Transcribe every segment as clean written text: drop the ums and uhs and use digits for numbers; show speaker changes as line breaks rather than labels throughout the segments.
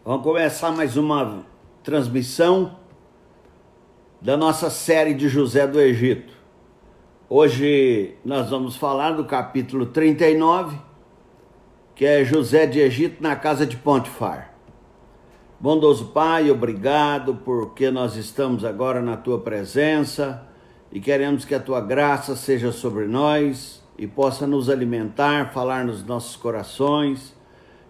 Vamos começar mais uma transmissão da nossa série de José do Egito. Hoje nós vamos falar do capítulo 39, que é José de Egito na casa de Potifar. Bondoso Pai, obrigado porque nós estamos agora na Tua presença e queremos que a Tua graça seja sobre nós e possa nos alimentar, falar nos nossos corações,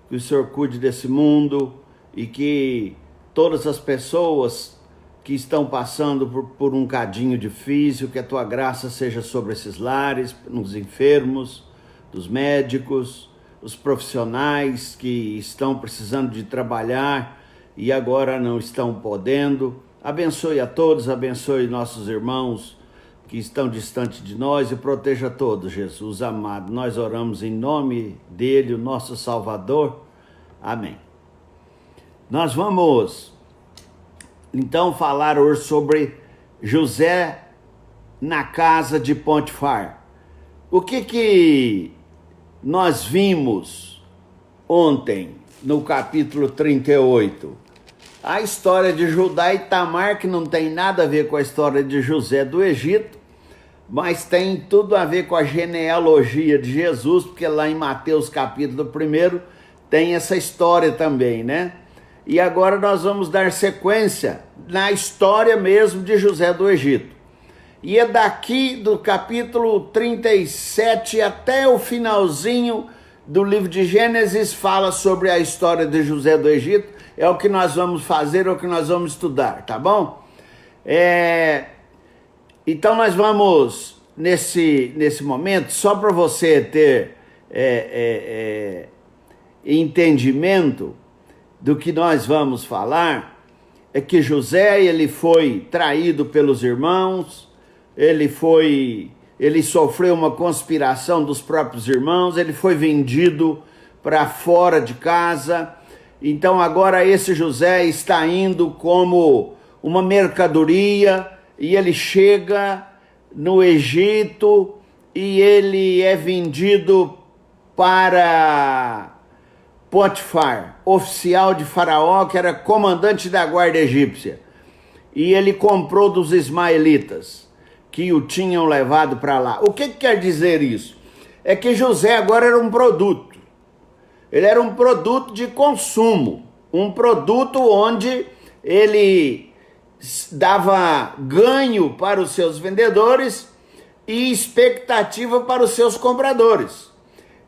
que o Senhor cuide desse mundo e que todas as pessoas que estão passando por um cadinho difícil, que a Tua graça seja sobre esses lares, nos enfermos, dos médicos, os profissionais que estão precisando de trabalhar e agora não estão podendo. Abençoe a todos, abençoe nossos irmãos que estão distantes de nós e proteja todos, Jesus amado. Nós oramos em nome dele, o nosso Salvador. Amém. Nós vamos então falar hoje sobre José na casa de Potifar. O que nós vimos ontem no capítulo 38? A história de Judá e Tamar, que não tem nada a ver com a história de José do Egito, mas tem tudo a ver com a genealogia de Jesus, porque lá em Mateus capítulo 1 tem essa história também, né? E agora nós vamos dar sequência na história mesmo de José do Egito. E é daqui do capítulo 37 até o finalzinho do livro de Gênesis fala sobre a história de José do Egito. É o que nós vamos fazer, é o que nós vamos estudar, tá bom? Então nós vamos, nesse momento, só para você ter entendimento do que nós vamos falar, é que José, ele foi traído pelos irmãos, ele sofreu uma conspiração dos próprios irmãos, ele foi vendido para fora de casa. Então agora esse José está indo como uma mercadoria e ele chega no Egito e ele é vendido para Potifar, oficial de Faraó, que era comandante da guarda egípcia. E ele comprou dos ismaelitas, que o tinham levado para lá. O que quer dizer isso? É que José agora era um produto. Ele era um produto de consumo. Um produto onde ele dava ganho para os seus vendedores e expectativa para os seus compradores.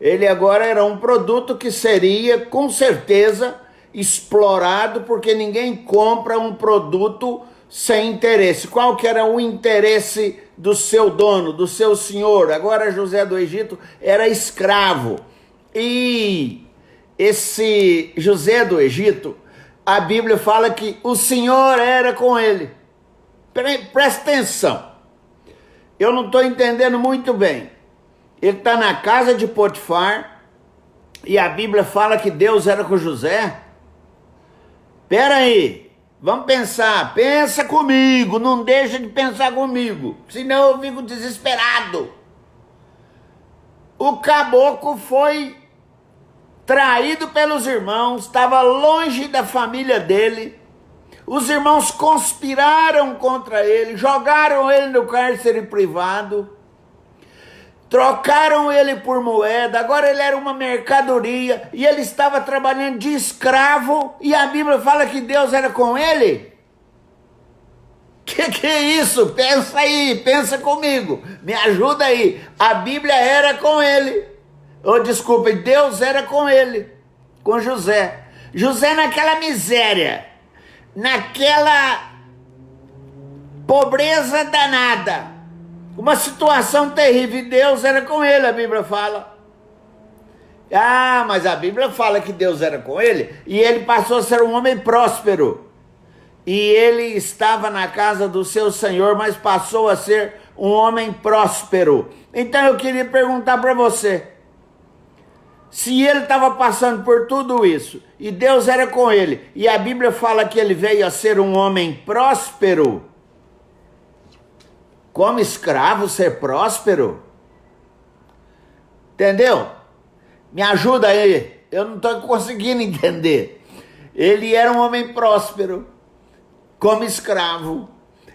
Ele agora era um produto que seria, com certeza, explorado, porque ninguém compra um produto sem interesse. Qual que era o interesse do seu dono, do seu senhor? Agora José do Egito era escravo. E esse José do Egito, a Bíblia fala que o Senhor era com ele. Presta atenção. Eu não estou entendendo muito bem. Ele está na casa de Potifar e a Bíblia fala que Deus era com José. Espera aí, vamos pensar, pensa comigo, não deixa de pensar comigo, senão eu fico desesperado. O caboclo foi traído pelos irmãos, estava longe da família dele, os irmãos conspiraram contra ele, jogaram ele no cárcere privado, trocaram ele por moeda, agora ele era uma mercadoria e ele estava trabalhando de escravo e a Bíblia fala que Deus era com ele? Que é isso? Pensa aí, pensa comigo, me ajuda aí. A Bíblia era com ele. Desculpe, Deus era com ele, com José. José naquela miséria, naquela pobreza danada, uma situação terrível, e Deus era com ele, a Bíblia fala. Mas a Bíblia fala que Deus era com ele, e ele passou a ser um homem próspero. E ele estava na casa do seu Senhor, mas passou a ser um homem próspero. Então eu queria perguntar para você, se ele estava passando por tudo isso, e Deus era com ele, e a Bíblia fala que ele veio a ser um homem próspero, como escravo ser próspero? Entendeu? Me ajuda aí, eu não estou conseguindo entender. Ele era um homem próspero, como escravo.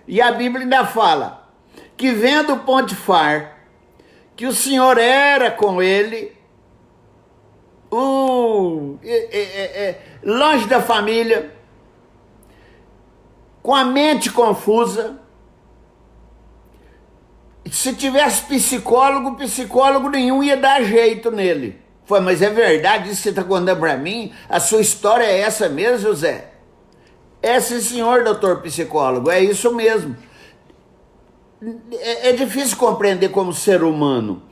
E a Bíblia ainda fala que vendo Potifar, que o Senhor era com ele, longe da família, com a mente confusa. Se tivesse psicólogo nenhum ia dar jeito nele. Foi, mas é verdade isso que você está contando para mim? A sua história é essa mesmo, José? É sim, senhor, doutor psicólogo, é isso mesmo. É difícil compreender como ser humano.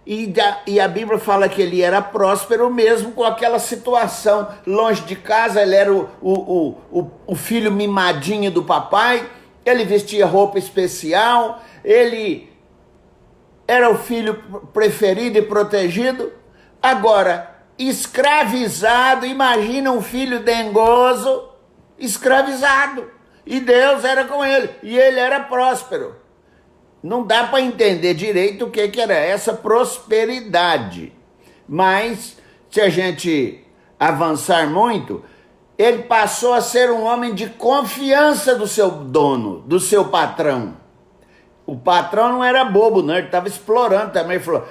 E a Bíblia fala que ele era próspero mesmo com aquela situação. Longe de casa, ele era o filho mimadinho do papai, ele vestia roupa especial, ele era o filho preferido e protegido. Agora, escravizado, imagina um filho dengoso, escravizado. E Deus era com ele, e ele era próspero. Não dá para entender direito o que era essa prosperidade. Mas, se a gente avançar muito, ele passou a ser um homem de confiança do seu dono, do seu patrão. O patrão não era bobo, não, ele estava explorando também. Ele falou,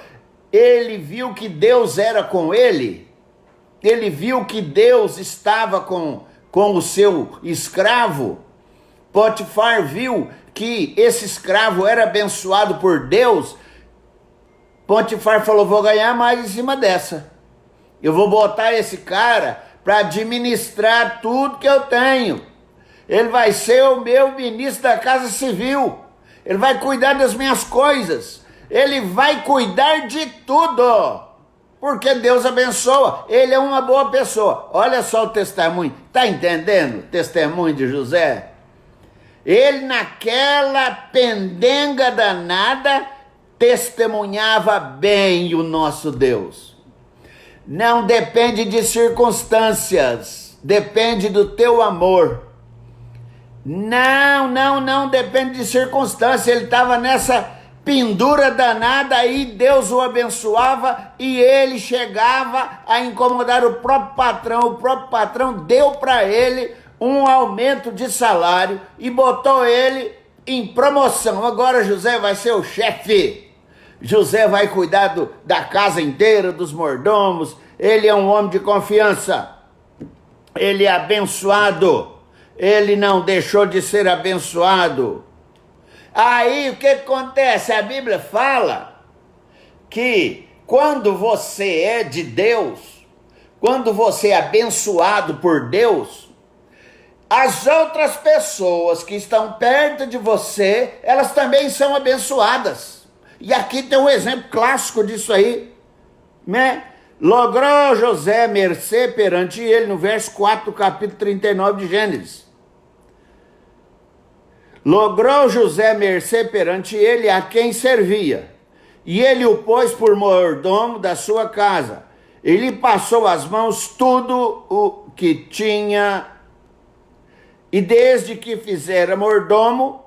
ele viu que Deus era com ele, ele viu que Deus estava com o seu escravo. Potifar viu que esse escravo era abençoado por Deus. Potifar falou, vou ganhar mais em cima dessa. Eu vou botar esse cara para administrar tudo que eu tenho. Ele vai ser o meu ministro da Casa Civil. Ele vai cuidar das minhas coisas. Ele vai cuidar de tudo. Porque Deus abençoa. Ele é uma boa pessoa. Olha só o testemunho. Está entendendo o testemunho de José? Ele naquela pendenga danada testemunhava bem o nosso Deus. Não depende de circunstâncias, depende do teu amor. Não depende de circunstância. Ele estava nessa pendura danada aí, Deus o abençoava e ele chegava a incomodar o próprio patrão deu para ele um aumento de salário e botou ele em promoção. Agora José vai ser o chefe. José vai cuidar da casa inteira, dos mordomos. Ele é um homem de confiança. Ele é abençoado. Ele não deixou de ser abençoado. Aí o que acontece? A Bíblia fala que quando você é de Deus, quando você é abençoado por Deus, as outras pessoas que estão perto de você, elas também são abençoadas. E aqui tem um exemplo clássico disso aí, né? Logrou José mercê perante ele, no verso 4 do capítulo 39 de Gênesis. Logrou José mercê perante ele a quem servia, e ele o pôs por mordomo da sua casa. Ele passou as mãos tudo o que tinha, e desde que fizera mordomo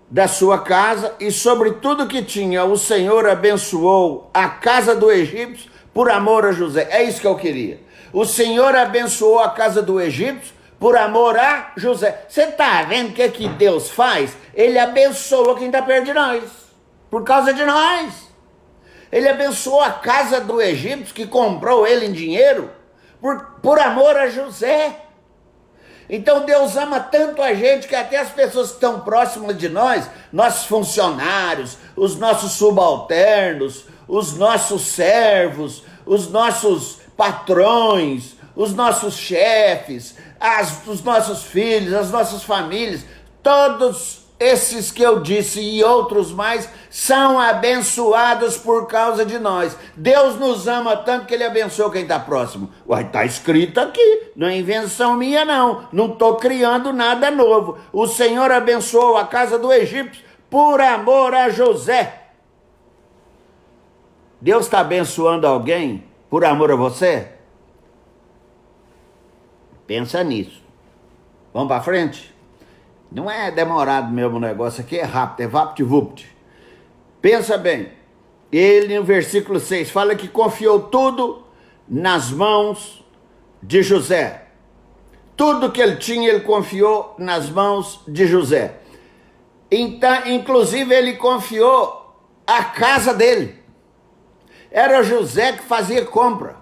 da sua casa, e sobre tudo que tinha, o Senhor abençoou a casa do egípcio por amor a José. É isso que eu queria. O Senhor abençoou a casa do egípcio por amor a José. Você está vendo o que Deus faz? Ele abençoa quem está perto de nós, por causa de nós. Ele abençoou a casa do egípcio que comprou ele em dinheiro por amor a José. Então Deus ama tanto a gente que até as pessoas que estão próximas de nós, nossos funcionários, os nossos subalternos, os nossos servos, os nossos patrões, os nossos chefes, os nossos filhos, as nossas famílias, todos esses que eu disse e outros mais são abençoados por causa de nós. Deus nos ama tanto que ele abençoa quem está próximo. Uai, está escrito aqui, não é invenção minha não estou criando nada novo. O Senhor abençoou a casa do egípcio por amor a José. Deus está abençoando alguém por amor a você? Pensa nisso. Vamos para frente? Não é demorado mesmo o negócio aqui, é rápido, é vapt-vupt. Pensa bem, ele no versículo 6 fala que confiou tudo nas mãos de José. Tudo que ele tinha, ele confiou nas mãos de José. Então, inclusive, ele confiou a casa dele. Era o José que fazia compra.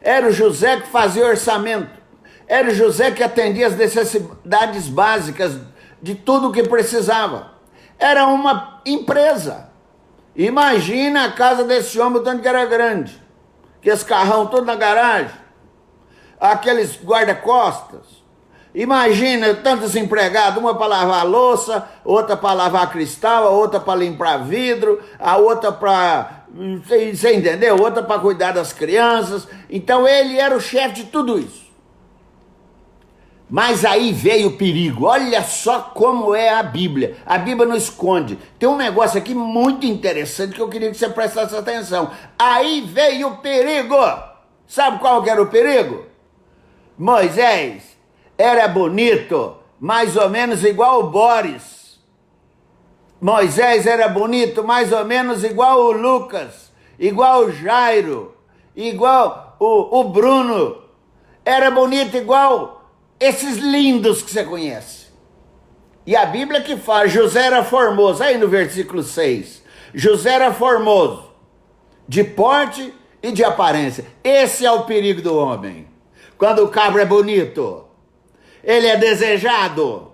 Era o José que fazia orçamento. Era o José que atendia as necessidades básicas de tudo o que precisava. Era uma empresa. Imagina a casa desse homem, o tanto que era grande. Aqueles carrão todo na garagem. Aqueles guarda-costas. Imagina tantos empregados, uma para lavar louça, outra para lavar cristal, a outra para limpar vidro, a outra para, você entendeu? Outra para cuidar das crianças. Então ele era o chefe de tudo isso. Mas aí veio o perigo. Olha só como é a Bíblia. A Bíblia não esconde. Tem um negócio aqui muito interessante que eu queria que você prestasse atenção. Aí veio o perigo. Sabe qual que era o perigo? Moisés era bonito, mais ou menos igual o Boris. Moisés era bonito, mais ou menos igual o Lucas, igual o Jairo, igual o Bruno. Era bonito igual esses lindos que você conhece. E a Bíblia que fala, José era formoso, aí no versículo 6. José era formoso, de porte e de aparência. Esse é o perigo do homem. Quando o cabra é bonito, ele é desejado,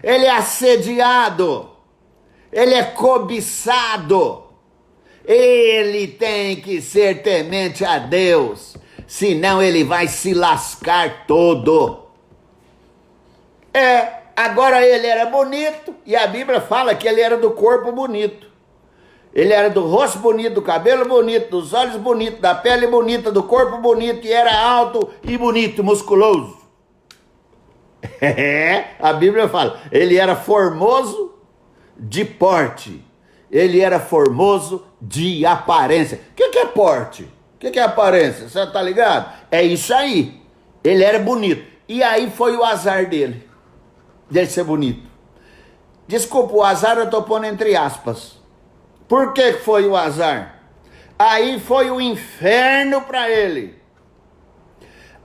ele é assediado, ele é cobiçado. Ele tem que ser temente a Deus, senão ele vai se lascar todo. Agora ele era bonito, e a Bíblia fala que ele era do corpo bonito. Ele era do rosto bonito, do cabelo bonito, dos olhos bonitos, da pele bonita, do corpo bonito, e era alto e bonito, musculoso. A Bíblia fala, ele era formoso de porte, ele era formoso de aparência. O que é porte? O que é aparência? Você tá ligado? É isso aí. Ele era bonito. E aí foi o azar dele ser bonito. Desculpa, o azar eu tô pondo entre aspas. Por que foi o azar? Aí foi o inferno para ele.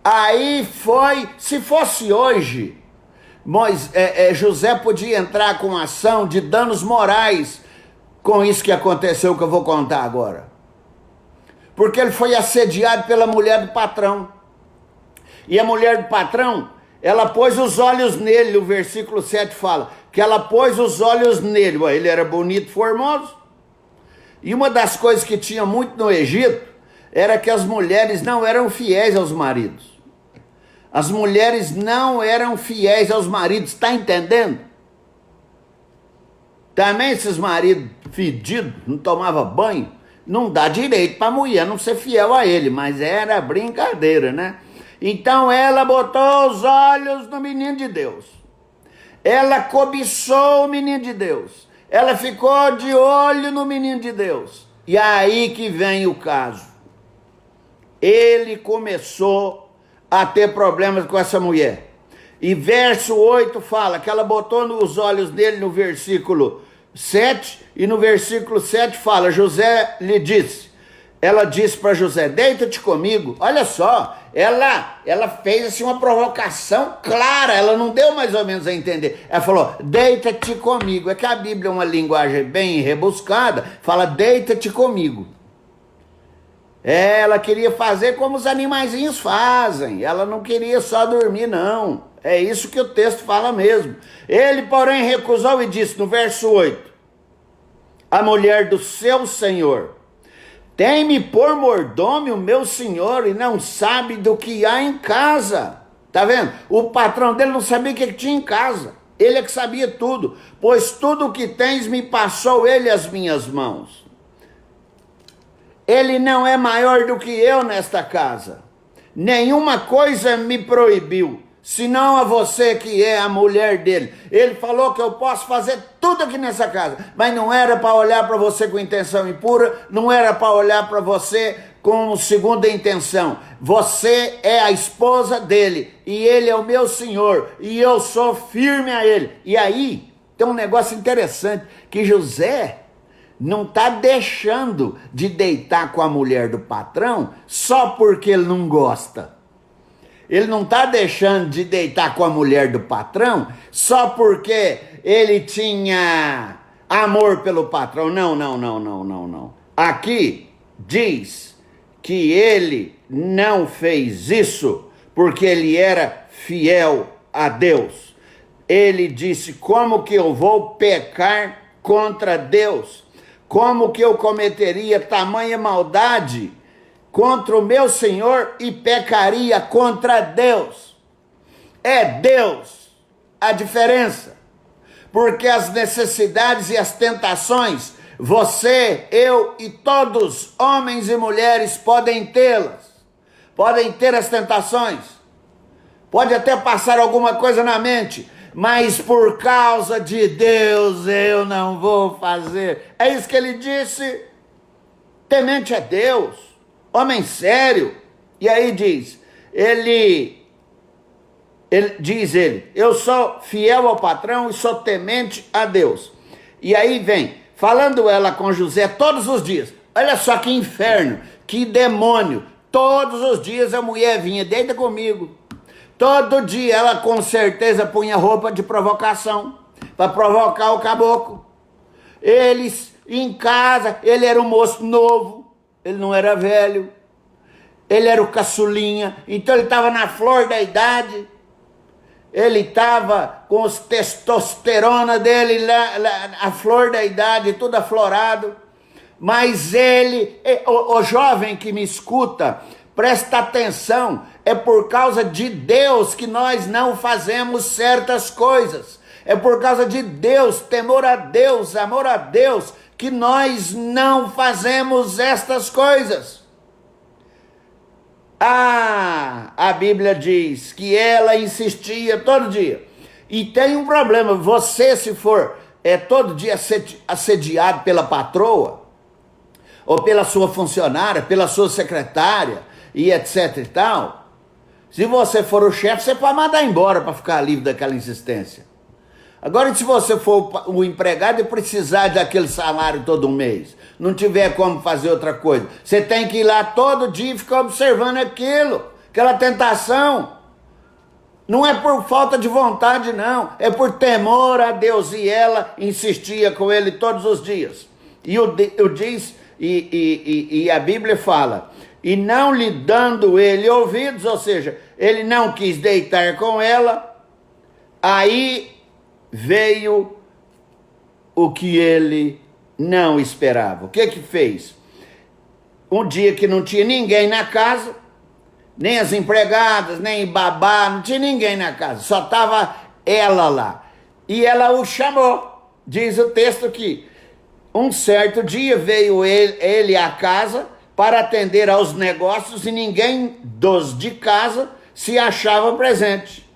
Aí foi, se fosse hoje, José podia entrar com ação de danos morais com isso que aconteceu, que eu vou contar agora. Porque ele foi assediado pela mulher do patrão. E a mulher do patrão, ela pôs os olhos nele, o versículo 7 fala, que ela pôs os olhos nele. Ele era bonito, formoso. E uma das coisas que tinha muito no Egito era que as mulheres não eram fiéis aos maridos. As mulheres não eram fiéis aos maridos, tá entendendo? Também esses maridos fedidos, não tomava banho, não dá direito para a mulher não ser fiel a ele, mas era brincadeira, né? Então ela botou os olhos no menino de Deus. Ela cobiçou o menino de Deus. Ela ficou de olho no menino de Deus. E aí que vem o caso. Ele começou a ter problemas com essa mulher. E verso 8 fala que ela botou os olhos dele no versículo 7. E no versículo 7 fala, José lhe disse. Ela disse para José, deita-te comigo. Olha só, ela fez assim uma provocação clara, ela não deu mais ou menos a entender. Ela falou, deita-te comigo. É que a Bíblia é uma linguagem bem rebuscada, fala, deita-te comigo. Ela queria fazer como os animaizinhos fazem, ela não queria só dormir não. É isso que o texto fala mesmo. Ele, porém, recusou e disse no verso 8, a mulher do seu senhor, tem-me por mordomo o meu senhor e não sabe do que há em casa. Tá vendo? O patrão dele não sabia o que tinha em casa. Ele é que sabia tudo. Pois tudo o que tens me passou ele às minhas mãos. Ele não é maior do que eu nesta casa. Nenhuma coisa me proibiu, senão a você que é a mulher dele. Ele falou que eu posso fazer tudo aqui nessa casa, mas não era para olhar para você com intenção impura, não era para olhar para você com segunda intenção. Você é a esposa dele, e ele é o meu senhor, e eu sou firme a ele. E aí, tem um negócio interessante, que José não está deixando de deitar com a mulher do patrão só porque ele não gosta. Ele não está deixando de deitar com a mulher do patrão só porque ele tinha amor pelo patrão. Não, não, não, não, não, não. Aqui diz que ele não fez isso porque ele era fiel a Deus. Ele disse: como que eu vou pecar contra Deus? Como que eu cometeria tamanha maldade contra o meu Senhor e pecaria contra Deus? É Deus a diferença, porque as necessidades e as tentações, você, eu e todos, homens e mulheres, podem tê-las, podem ter as tentações, pode até passar alguma coisa na mente, mas por causa de Deus eu não vou fazer. É isso que ele disse. Temente a Deus, homem sério. E aí diz, eu sou fiel ao patrão e sou temente a Deus. E aí vem, falando ela com José todos os dias. Olha só que inferno, que demônio. Todos os dias a mulher vinha, deita comigo. Todo dia ela com certeza punha roupa de provocação, para provocar o caboclo. Eles em casa, ele era um moço novo, ele não era velho, ele era o caçulinha, então ele estava na flor da idade, ele estava com os testosterona dele, a flor da idade, tudo aflorado, mas ele, o jovem que me escuta, presta atenção, é por causa de Deus que nós não fazemos certas coisas. É por causa de Deus, temor a Deus, amor a Deus, que nós não fazemos estas coisas. A Bíblia diz que ela insistia todo dia. E tem um problema, você se for todo dia assediado pela patroa, ou pela sua funcionária, pela sua secretária, e etc e tal, se você for o chefe, você pode mandar embora para ficar livre daquela insistência. Agora, se você for o empregado e precisar daquele salário todo mês, não tiver como fazer outra coisa, você tem que ir lá todo dia e ficar observando aquilo, aquela tentação. Não é por falta de vontade, não, é por temor a Deus. E ela insistia com ele todos os dias. E a Bíblia fala, e não lhe dando ele ouvidos, ou seja, ele não quis deitar com ela, aí veio o que ele não esperava. O que que fez? Um dia que não tinha ninguém na casa, nem as empregadas, nem babá, não tinha ninguém na casa, só estava ela lá. E ela o chamou, diz o texto aqui. Um certo dia veio ele à casa para atender aos negócios e ninguém dos de casa se achava presente.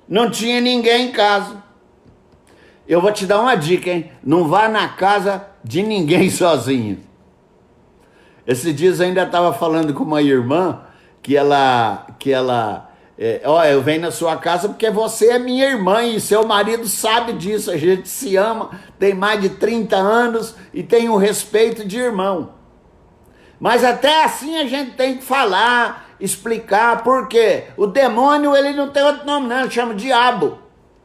Não tinha ninguém em casa. Eu vou te dar uma dica, hein? Não vá na casa de ninguém sozinho. Esses dias eu ainda estava falando com uma irmã eu venho na sua casa porque você é minha irmã e seu marido sabe disso, a gente se ama, tem mais de 30 anos e tem um respeito de irmão. Mas até assim a gente tem que falar, explicar, porque o demônio ele não tem outro nome não, ele chama diabo,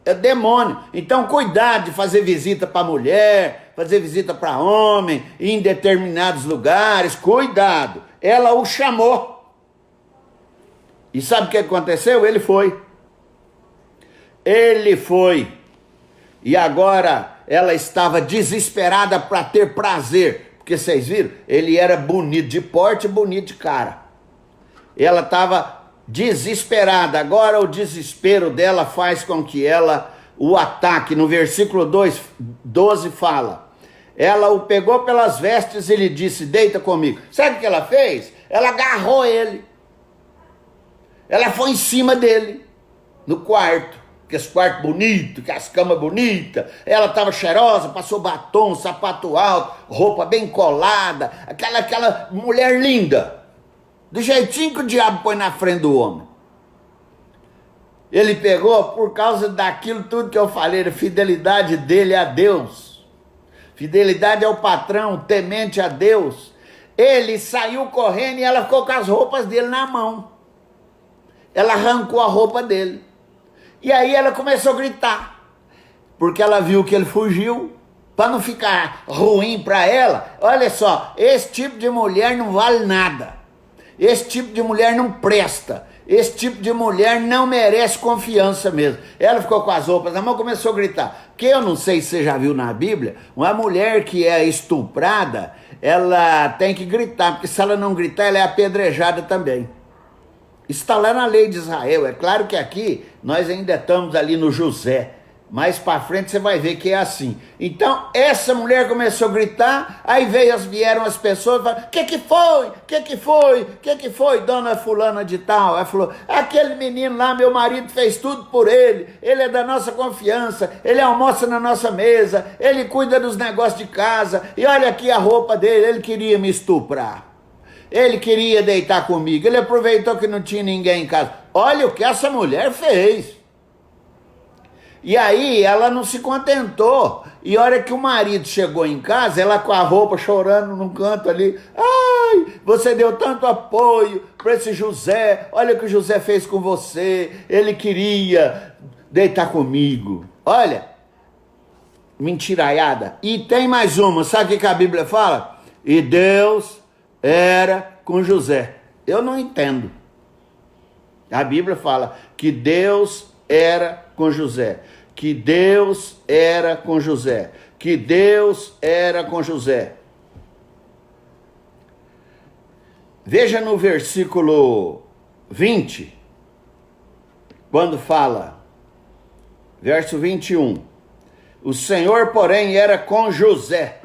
é demônio. Então cuidado de fazer visita para mulher, fazer visita para homem, ir em determinados lugares, cuidado. Ela o chamou. E sabe o que aconteceu? Ele foi. E agora ela estava desesperada para ter prazer. Porque vocês viram? Ele era bonito de porte e bonito de cara. Ela estava desesperada. Agora o desespero dela faz com que ela o ataque. No versículo 12 fala. Ela o pegou pelas vestes e lhe disse, deita comigo. Sabe o que ela fez? Ela agarrou ele. Ela foi em cima dele, no quarto, que esse quarto bonito, que as camas bonitas, ela estava cheirosa, passou batom, sapato alto, roupa bem colada, aquela mulher linda, do jeitinho que o diabo põe na frente do homem. Ele pegou por causa daquilo tudo que eu falei, a fidelidade dele a Deus, fidelidade ao patrão, temente a Deus. Ele saiu correndo e ela ficou com as roupas dele na mão. ela arrancou a roupa dele. E aí ela começou a gritar, porque ela viu que ele fugiu, para não ficar ruim para ela. Olha só, esse tipo de mulher não vale nada. Esse tipo de mulher não presta. Esse tipo de mulher não merece confiança mesmo. Ela ficou com as roupas na mão e começou a gritar. Que eu não sei se você já viu na Bíblia, uma mulher que é estuprada, ela tem que gritar, porque se ela não gritar, ela é apedrejada também. Isso está lá na lei de Israel. É claro que aqui nós ainda estamos ali no José. Mais para frente você vai ver que é assim. Então essa mulher começou a gritar, aí vieram as pessoas e falaram, que foi? Que foi, dona fulana de tal? Ela falou, aquele menino lá, meu marido fez tudo por ele é da nossa confiança, ele almoça na nossa mesa, ele cuida dos negócios de casa, e olha aqui a roupa dele, ele queria me estuprar. Ele queria deitar comigo, ele aproveitou que não tinha ninguém em casa. Olha o que essa mulher fez. E aí ela não se contentou. E a hora que o marido chegou em casa, ela com a roupa chorando num canto ali. Ai, você deu tanto apoio para esse José. Olha o que o José fez com você. Ele queria deitar comigo. Olha, mentiraiada. E tem mais uma. Sabe o que a Bíblia fala? E Deus era com José. Eu não entendo. A Bíblia fala que Deus era com José, que Deus era com José, que Deus era com José. Veja no versículo 20, quando fala, verso 21, o Senhor, porém, era com José.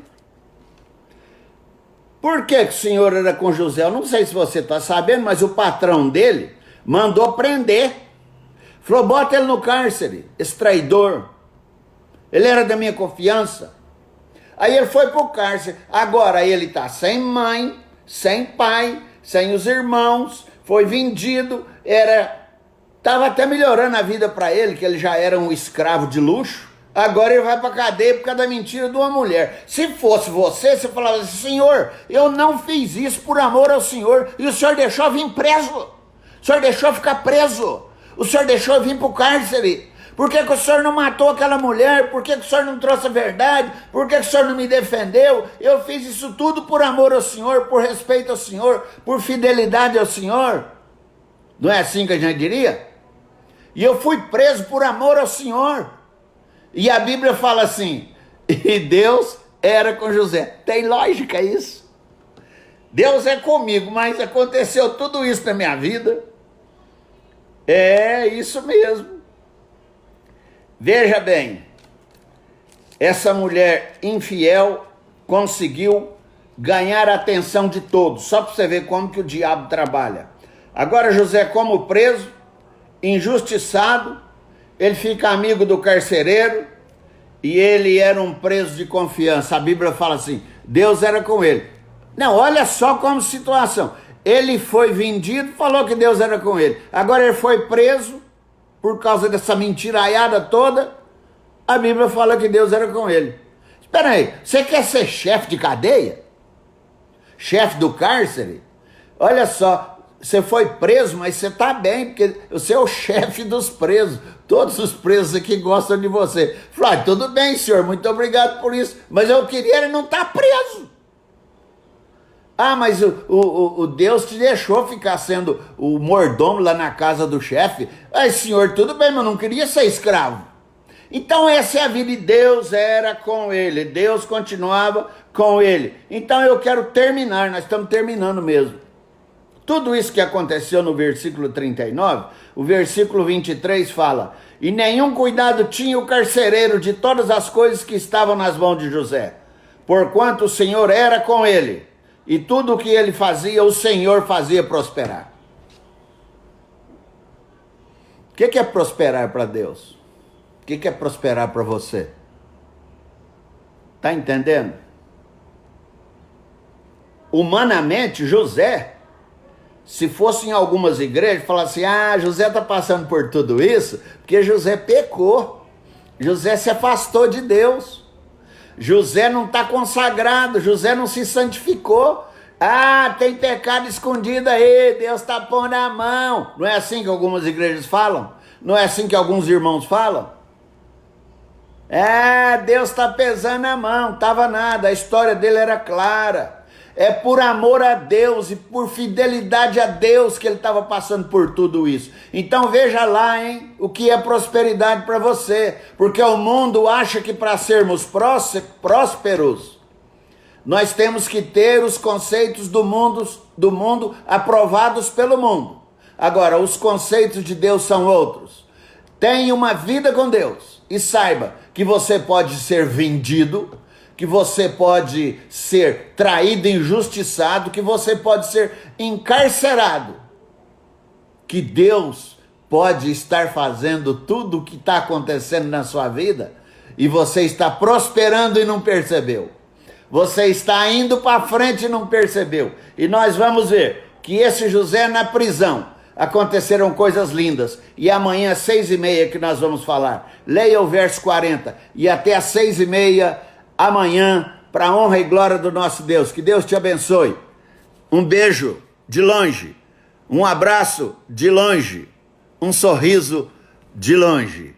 Por que o Senhor era com José? Eu não sei se você está sabendo, mas o patrão dele mandou prender. Falou, bota ele no cárcere, esse traidor. Ele era da minha confiança. Aí ele foi para o cárcere. Agora ele está sem mãe, sem pai, sem os irmãos. Foi vendido. Estava até melhorando a vida para ele, que ele já era um escravo de luxo. Agora ele vai para a cadeia por causa da mentira de uma mulher. Se fosse você falava assim, Senhor, eu não fiz isso por amor ao Senhor. E o Senhor deixou eu vir preso. O Senhor deixou eu ficar preso. O Senhor deixou eu vir para o cárcere. Por que o Senhor não matou aquela mulher? Por que o Senhor não trouxe a verdade? Por que o Senhor não me defendeu? Eu fiz isso tudo por amor ao Senhor, por respeito ao Senhor, por fidelidade ao Senhor. Não é assim que a gente diria? E eu fui preso por amor ao Senhor. E a Bíblia fala assim, e Deus era com José. Tem lógica isso? Deus é comigo, mas aconteceu tudo isso na minha vida. É isso mesmo. Veja bem, essa mulher infiel conseguiu ganhar a atenção de todos, só para você ver como que o diabo trabalha. Agora José, como preso, injustiçado, ele fica amigo do carcereiro e ele era um preso de confiança. A Bíblia fala assim, Deus era com ele. Não, olha só como situação. Ele foi vendido, falou que Deus era com ele. Agora ele foi preso por causa dessa mentiraiada toda. A Bíblia fala que Deus era com ele. Espera aí, você quer ser chefe de cadeia? Chefe do cárcere? Olha só, você foi preso, mas você está bem, porque você é o chefe dos presos. Todos os presos aqui gostam de você. Falei, tudo bem, senhor, muito obrigado por isso. Mas eu queria ele não estar preso. Ah, mas o Deus te deixou ficar sendo o mordomo lá na casa do chefe. Ai, senhor, tudo bem, mas eu não queria ser escravo. Então essa é a vida, e Deus era com ele, Deus continuava com ele. Então eu quero terminar, nós estamos terminando mesmo. Tudo isso que aconteceu no versículo 39, o versículo 23 fala, e nenhum cuidado tinha o carcereiro de todas as coisas que estavam nas mãos de José, porquanto o Senhor era com ele. E tudo o que ele fazia, o Senhor fazia prosperar. O que é prosperar para Deus? O que é prosperar para você? Está entendendo? Humanamente, José, se fosse em algumas igrejas, falasse assim, José está passando por tudo isso, porque José pecou. José se afastou de Deus. José não está consagrado, José não se santificou, Ah, tem pecado escondido aí, Deus está pondo a mão. Não é assim que algumas igrejas falam? Não é assim que alguns irmãos falam? É, Deus está pesando a mão, estava nada, a história dele era clara. É por amor a Deus e por fidelidade a Deus que ele estava passando por tudo isso. Então veja lá, hein, o que é prosperidade para você. Porque o mundo acha que para sermos prósperos, nós temos que ter os conceitos do mundo aprovados pelo mundo. Agora, os conceitos de Deus são outros. Tenha uma vida com Deus e saiba que você pode ser vendido, que você pode ser traído, injustiçado, que você pode ser encarcerado, que Deus pode estar fazendo tudo o que está acontecendo na sua vida e você está prosperando e não percebeu. Você está indo para frente e não percebeu. E nós vamos ver que esse José na prisão, aconteceram coisas lindas. E amanhã às 6h30 que nós vamos falar. Leia o verso 40. E até às 6h30 amanhã, para a honra e glória do nosso Deus. Que Deus te abençoe. Um beijo de longe. Um abraço de longe. Um sorriso de longe.